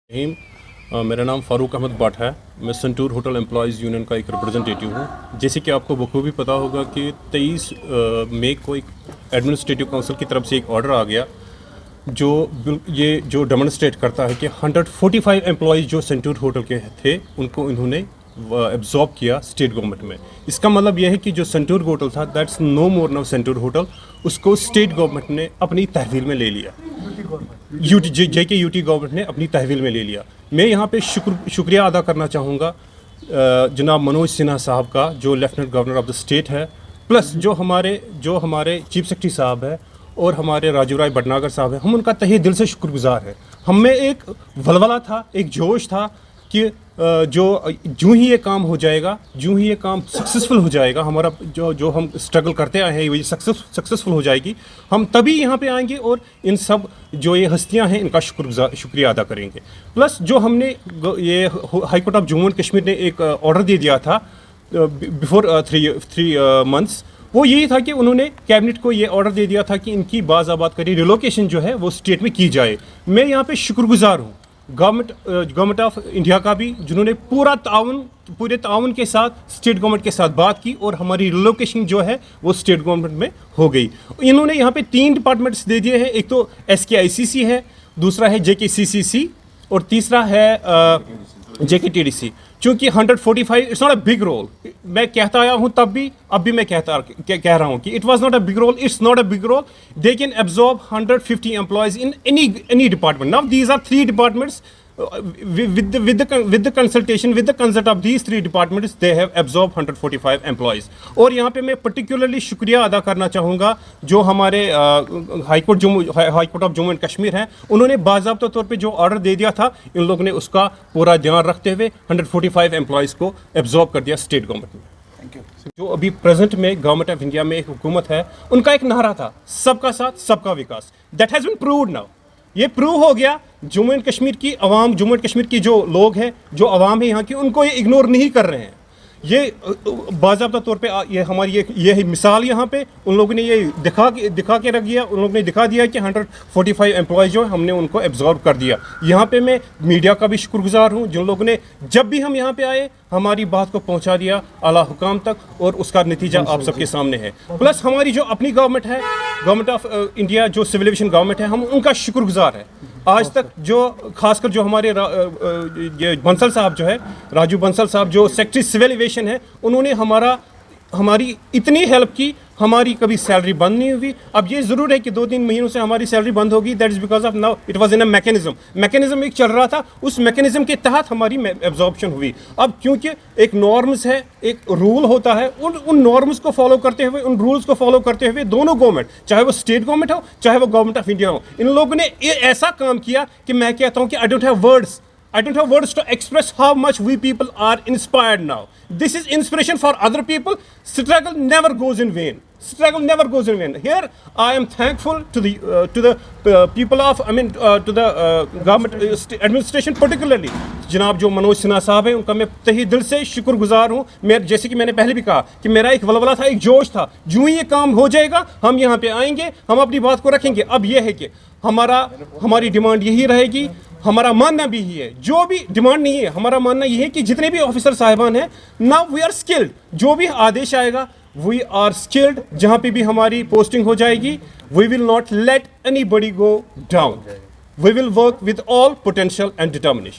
मेरा नाम फ़ारूक अहमद भट्ट है। मैं संटूर होटल एम्प्लॉयज़ यूनियन का एक रिप्रेजेंटेटिव हूँ। जैसे कि आपको बखूबी पता होगा कि 23 मई को एक एडमिनिस्ट्रेटिव काउंसिल की तरफ से एक ऑर्डर आ गया जो डेमोन्स्ट्रेट करता है कि 145 एम्प्लॉयज़ जो संटूर होटल के थे उनको इन्होंने एब्जॉर्ब किया स्टेट गवर्नमेंट में। इसका मतलब यह है कि जो संटूर होटल था that's no more now Centaur hotel, उसको स्टेट गवर्नमेंट ने अपनी तहवील में ले लिया। यूटी गवर्नमेंट ने अपनी तहवील में ले लिया। मैं यहाँ पे शुक्रिया अदा करना चाहूँगा जनाब मनोज सिन्हा साहब का, जो lieutenant governor of the state है, प्लस जो हमारे चीफ सेक्रेटरी साहब है और हमारे राजू राय भटनागर साहब है। हम उनका तहे दिल से शुक्रगुजार है। हम में एक वलवला था, एक जोश था कि जो ही ये काम हो जाएगा, जो ही ये काम सक्सेसफुल हो जाएगा, हमारा जो हम स्ट्रगल करते आए हैं ये सक्सेसफुल हो जाएगी, हम तभी यहाँ पे आएंगे और इन सब जो ये हस्तियाँ हैं इनका शुक्रिया अदा करेंगे। प्लस जो हमने ये high court of Jammu and Kashmir ने एक ऑर्डर दे दिया था बिफोर 3 मंथ्स, वो यही था कि उन्होंने कैबिनेट को ये ऑर्डर दे दिया था कि इनकी बाज़ाबात करी रिलोकेशन जो है वो स्टेट में की जाए। मैं यहाँ पे शुक्रगुजार हूँ गवर्नमेंट ऑफ इंडिया का भी, जिन्होंने पूरे ताउन के साथ स्टेट गवर्नमेंट के साथ बात की और हमारी रिलोकेशन जो है वो स्टेट गवर्नमेंट में हो गई। इन्होंने यहाँ पे 3 डिपार्टमेंट्स दे दिए हैं। एक तो SKICC है, दूसरा है JKCCC और तीसरा है JKTDC। चूँकि 145 it's not a big role, मैं कहता आया हूँ तब भी, अब भी मैं कह रहा हूँ कि it was not a big role, it's not a big role. They can absorb 150 employees in any department. Now these are 3 departments. With the consultation, with the consent of these 3 departments, they have absorbed 145 employees. और यहाँ पे मैं particularly शुक्रिया अदा करना चाहूँगा जो हमारे high court of Jammu and Kashmir हैं। उन्होंने बाज़ाब्ता तौर पे जो ऑर्डर दे दिया था, इन लोगों ने उसका पूरा ध्यान रखते हुए 145 एम्प्लॉयज़ को एब्जॉर्ब कर दिया स्टेट गवर्नमेंट में। Thank you. जो अभी प्रेजेंट में गवर्नमेंट ऑफ इंडिया में एक हुकूमत है, उनका एक नारा था सबका साथ सबका विकास। That has been proved now. ये प्रूव हो गया। जम्मू एंड कश्मीर की आवाम, जम्मू एंड कश्मीर की जो लोग हैं, जो आवाम है यहाँ की, उनको ये इग्नोर नहीं कर रहे हैं। ये बाज़ाब्ता तौर पे ये हमारी ये मिसाल यहाँ पे उन लोगों ने ये दिखा के रख दिया। उन लोगों ने दिखा दिया कि 145 एम्प्लॉयज़ जो हमने उनको एब्जॉर्ब कर दिया। यहाँ पे मैं मीडिया का भी शुक्रगुजार हूँ जिन लोगों ने जब भी हम यहाँ पे आए हमारी बात को पहुँचा दिया आला हुकाम तक, और उसका नतीजा आप सबके सामने है। प्लस हमारी जो अपनी गवर्नमेंट है, गवर्नमेंट ऑफ इंडिया जो सिविल एविएशन गवर्नमेंट है, हम उनका शुक्रगुजार है। आज तक जो खासकर जो हमारे बंसल साहब जो है, राजू बंसल साहब जो सेक्रेटरी सिविल एविएशन है, उन्होंने हमारी इतनी हेल्प की, हमारी कभी सैलरी बंद नहीं हुई। अब ये ज़रूर है कि 2-3 महीनों से हमारी सैलरी बंद होगी। That is because of now it was in a mechanism एक चल रहा था, उस मैकेनिज्म के तहत हमारी एब्जॉर्प्शन हुई। अब क्योंकि एक नॉर्म्स है, एक रूल होता है, उन नॉर्म्स को फॉलो करते हुए, उन रूल्स को फॉलो करते हुए दोनों गवर्नमेंट, चाहे वो स्टेट गवर्नमेंट हो चाहे वो गवर्नमेंट ऑफ इंडिया हो, इन लोगों ने ऐसा काम किया कि मैं कहता हूँ कि I don't have words to express how much we people are inspired now. This is inspiration for other people. Struggle never goes in vain. Here I am thankful to the people of, to the government administration particularly. जनाब जो मनोज सिन्हा साहब हैं, उनका मैं तहे दिल से शुक्रगुजार हूँ। मैं जैसे कि मैंने पहले भी कहा कि मेरा एक वलवला था, एक जोश था। जो ही ये काम हो जाएगा हम यहाँ पे आएंगे, हम अपनी बात को रखेंगे। अब ये है कि हमारी डिमांड यही रहेगी, हमारा मानना भी यही है। जो भी डिमांड नहीं है, हमारा मानना यही है कि जितने भी ऑफिसर साहिबान हैं, नाउ वी आर स्किल्ड। जो भी आदेश आएगा वी आर स्किल्ड। जहाँ पे भी हमारी पोस्टिंग हो जाएगी, we will not let anybody go down. We will work with all potential and determination.